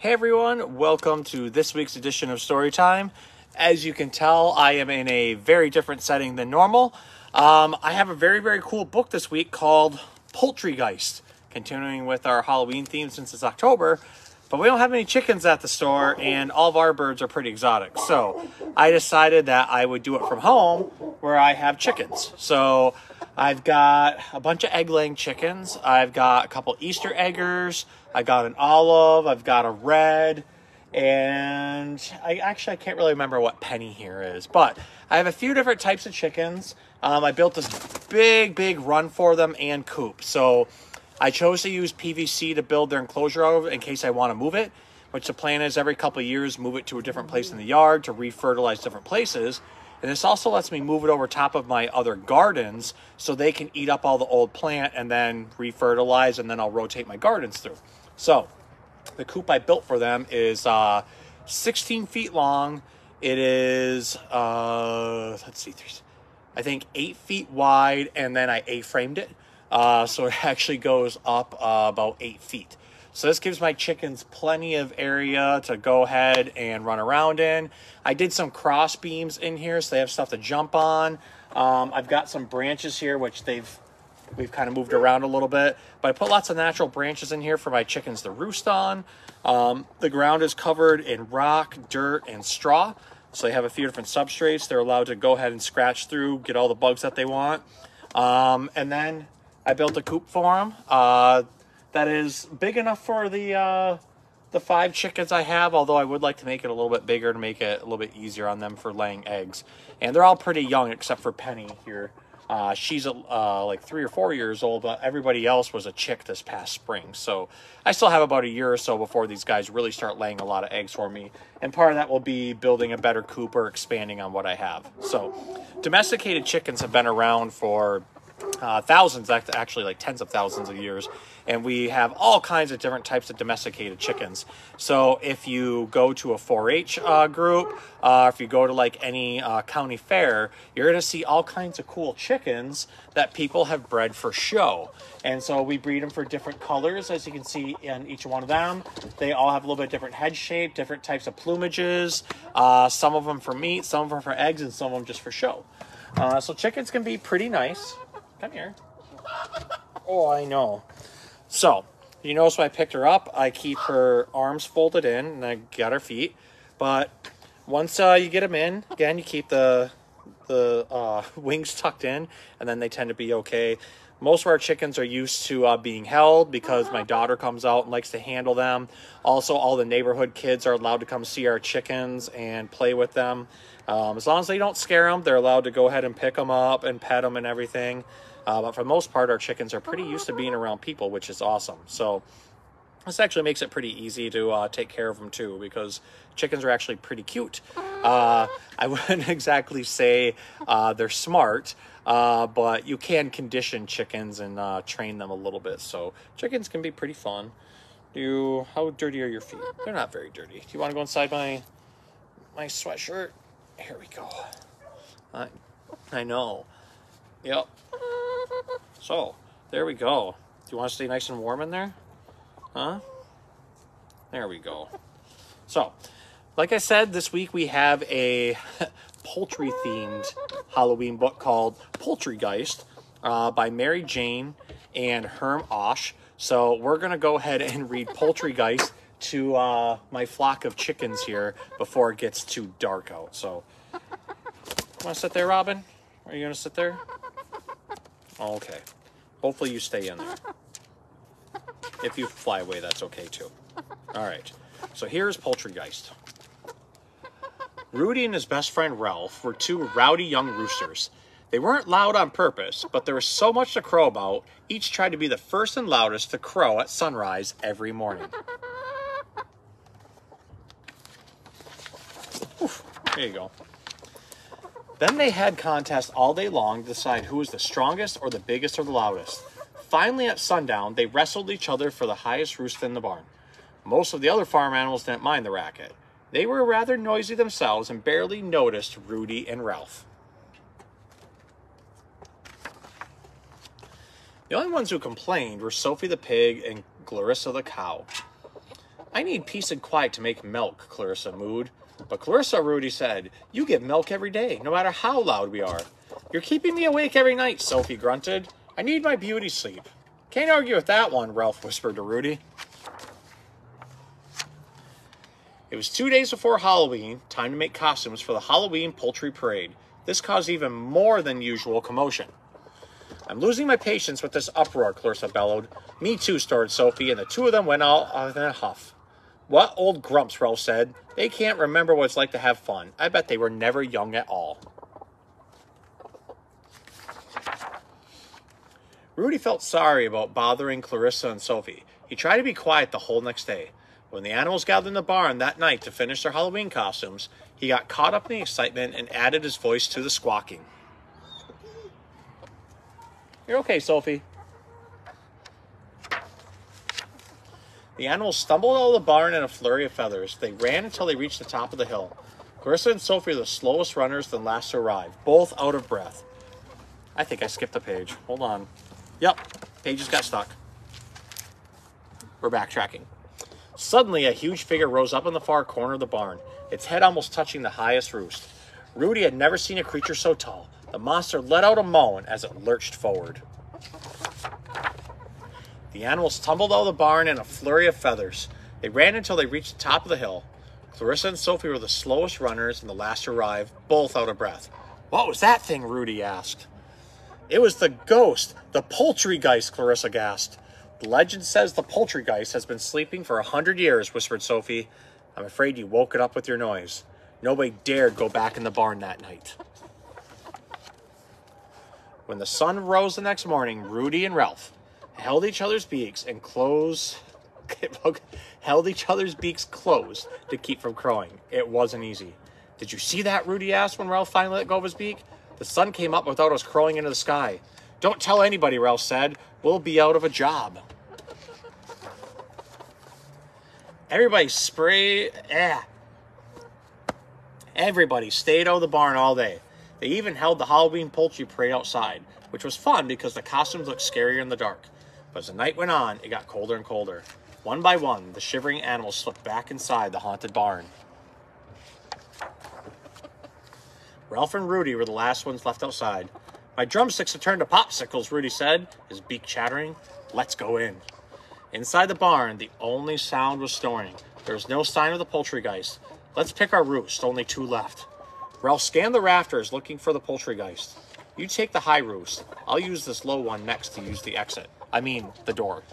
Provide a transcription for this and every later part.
Hey everyone, welcome to this week's edition of Storytime. As you can tell, I am in a very different setting than normal. I have a very cool book this week called Poultrygeist, continuing with our Halloween theme since it's October, but we don't have any chickens at the store and all of our birds are pretty exotic. So I decided that I would do it from home where I have chickens. So I've got a bunch of egg-laying chickens. I've got a couple Easter eggers. I got an olive. I've got a red. And I can't really remember what penny here is. But I have a few different types of chickens. I built this big run for them and coop. So I chose to use PVC to build their enclosure out of in case I want to move it. Which the plan is every couple of years, move it to a different place in the yard to refertilize different places. And this also lets me move it over top of my other gardens so they can eat up all the old plant and then refertilize, and then I'll rotate my gardens through. So the coop I built for them is 16 feet long. It is, I think 8 feet wide, and then I A-framed it. So it actually goes up about 8 feet. So this gives my chickens plenty of area to go ahead and run around in. I did some cross beams in here so they have stuff to jump on. I've got some branches here which we've kind of moved around a little bit, but I put lots of natural branches in here for my chickens to roost on. The ground is covered in rock, dirt, and straw. So they have a few different substrates. They're allowed to go ahead and scratch through, get all the bugs that they want. And then I built a coop for them. That is big enough for the 5 chickens I have, although I would like to make it a little bit bigger to make it a little bit easier on them for laying eggs. And they're all pretty young except for Penny here. She's like 3 or 4 years old, but everybody else was a chick this past spring. So I still have about a year or so before these guys really start laying a lot of eggs for me. And part of that will be building a better coop or expanding on what I have. So domesticated chickens have been around for thousands, actually like tens of thousands of years, and we have all kinds of different types of domesticated chickens. So if you go to a 4-H group, if you go to like any county fair, you're going to see all kinds of cool chickens that people have bred for show. And so we breed them for different colors, as you can see in each one of them. They all have a little bit different head shape, different types of plumages, some of them for meat, some of them for eggs, and some of them just for show. So chickens can be pretty nice. Come here. Oh, I know. So, you notice when I picked her up, I keep her arms folded in, and I got her feet. But once you get them in, again, you keep the wings tucked in, and then they tend to be okay. Most of our chickens are used to being held because my daughter comes out and likes to handle them. Also, all the neighborhood kids are allowed to come see our chickens and play with them. As long as they don't scare them, they're allowed to go ahead and pick them up and pet them and everything. But for the most part, our chickens are pretty used to being around people, which is awesome. So this actually makes it pretty easy to take care of them too, because chickens are actually pretty cute. I wouldn't exactly say they're smart, but you can condition chickens and train them a little bit. So chickens can be pretty fun. How dirty are your feet? They're not very dirty. Do you want to go inside my sweatshirt? Here we go. I know. Yep. So, there we go. Do you want to stay nice and warm in there? Huh? There we go. So, like I said, this week we have a poultry-themed Halloween book called Poultrygeist by Mary Jane and Herm Osh. So, we're going to go ahead and read Poultrygeist to my flock of chickens here before it gets too dark out. So, want to sit there, Robin? Are you going to sit there? Okay. Hopefully you stay in there. If you fly away, that's okay too. All right. So here's Poultrygeist. Rudy and his best friend Ralph were 2 rowdy young roosters. They weren't loud on purpose, but there was so much to crow about, each tried to be the first and loudest to crow at sunrise every morning. Oof, there you go. Then they had contests all day long to decide who was the strongest or the biggest or the loudest. Finally, at sundown, they wrestled each other for the highest roost in the barn. Most of the other farm animals didn't mind the racket. They were rather noisy themselves and barely noticed Rudy and Ralph. The only ones who complained were Sophie the pig and Clarissa the cow. I need peace and quiet to make milk, Clarissa mooed. But Clarissa, Rudy said, you give milk every day, no matter how loud we are. You're keeping me awake every night, Sophie grunted. I need my beauty sleep. Can't argue with that one, Ralph whispered to Rudy. It was 2 days before Halloween, time to make costumes for the Halloween Poultry Parade. This caused even more than usual commotion. I'm losing my patience with this uproar, Clarissa bellowed. Me too, snorted Sophie, and the two of them went out in a huff. What old grumps, Ralph said. They can't remember what it's like to have fun. I bet they were never young at all. Rudy felt sorry about bothering Clarissa and Sophie. He tried to be quiet the whole next day. When the animals gathered in the barn that night to finish their Halloween costumes, he got caught up in the excitement and added his voice to the squawking. You're okay, Sophie. The animals stumbled out of the barn in a flurry of feathers. They ran until they reached the top of the hill. Clarissa and Sophie were the slowest runners and last to arrive, both out of breath. I think I skipped a page. Hold on. Yep, pages got stuck. We're backtracking. Suddenly, a huge figure rose up in the far corner of the barn, its head almost touching the highest roost. Rudy had never seen a creature so tall. The monster let out a moan as it lurched forward. The animals tumbled out of the barn in a flurry of feathers. They ran until they reached the top of the hill. Clarissa and Sophie were the slowest runners and the last to arrive, both out of breath. What was that thing? Rudy asked. It was the ghost, the Poultrygeist, Clarissa gasped. The legend says the Poultrygeist has been sleeping for 100 years, whispered Sophie. I'm afraid you woke it up with your noise. Nobody dared go back in the barn that night. When the sun rose the next morning, Rudy and Ralph held each other's beaks closed to keep from crowing. It wasn't easy. Did you see that? Rudy asked when Ralph finally let go of his beak. The sun came up without us crowing into the sky. Don't tell anybody, Ralph said. We'll be out of a job. Everybody stayed out of the barn all day. They even held the Halloween poultry parade outside, which was fun because the costumes looked scarier in the dark. But as the night went on, it got colder and colder. One by one, the shivering animals slipped back inside the haunted barn. Ralph and Rudy were the last ones left outside. My drumsticks have turned to popsicles, Rudy said, his beak chattering. Let's go in. Inside the barn, the only sound was snoring. There was no sign of the Poultrygeist. Let's pick our roost, only two left. Ralph scanned the rafters looking for the Poultrygeist. You take the high roost. I'll use this low one next to use the exit. I mean, the door.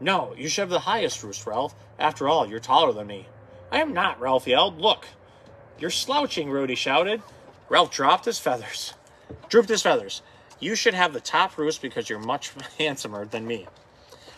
No, you should have the highest roost, Ralph. After all, you're taller than me. I am not, Ralph yelled. Look. You're slouching, Rudy shouted. Ralph drooped his feathers. You should have the top roost because you're much handsomer than me.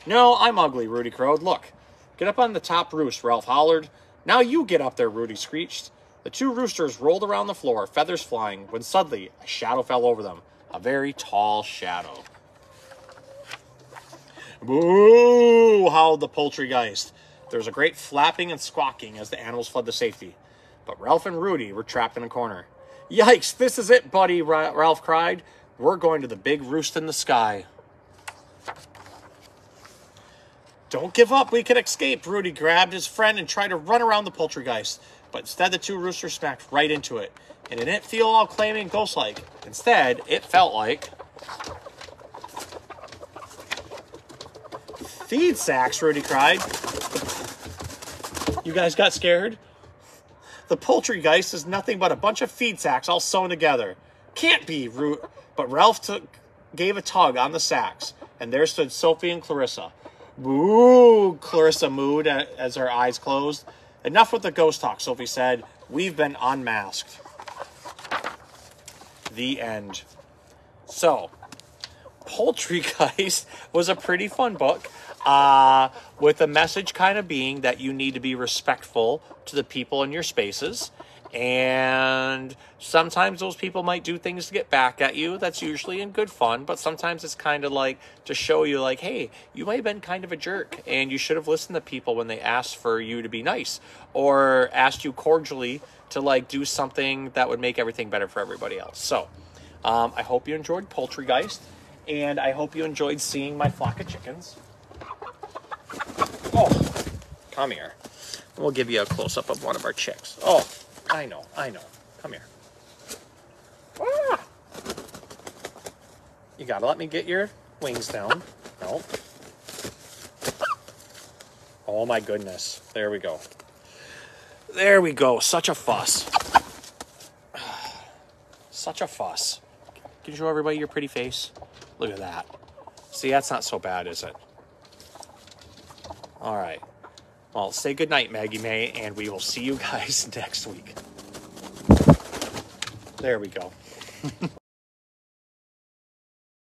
No, I'm ugly, Rudy crowed. Look. Get up on the top roost, Ralph hollered. Now you get up there, Rudy screeched. The two roosters rolled around the floor, feathers flying, when suddenly a shadow fell over them. A very tall shadow. Boo! Howled the Poultrygeist. There was a great flapping and squawking as the animals fled to safety. But Ralph and Rudy were trapped in a corner. Yikes, this is it, buddy, Ralph cried. We're going to the big roost in the sky. Don't give up, we can escape. Rudy grabbed his friend and tried to run around the Poultrygeist. But instead, the two roosters smacked right into it. And it didn't feel all clammy and ghost-like. Instead, it felt like feed sacks, Rudy cried. You guys got scared? The Poultrygeist is nothing but a bunch of feed sacks all sewn together. Can't be, but Ralph gave a tug on the sacks, and there stood Sophie and Clarissa. Boo, Clarissa mooed as her eyes closed. Enough with the ghost talk, Sophie said. We've been unmasked. The end. So, Poultrygeist was a pretty fun book, with the message kind of being that you need to be respectful to the people in your spaces, and sometimes those people might do things to get back at you. That's usually in good fun, but sometimes it's kind of like to show you like, hey, you might have been kind of a jerk, and you should have listened to people when they asked for you to be nice, or asked you cordially to like do something that would make everything better for everybody else. So, I hope you enjoyed Poultrygeist, and I hope you enjoyed seeing my flock of chickens. Oh, come here. We'll give you a close-up of one of our chicks. Oh, I know. Come here. Ah! You gotta let me get your wings down. No. Oh my goodness. There we go. There we go. Such a fuss. Such a fuss. Can you show everybody your pretty face? Look at that. See, that's not so bad, is it? All right. Well, say goodnight, Maggie May, and we will see you guys next week. There we go.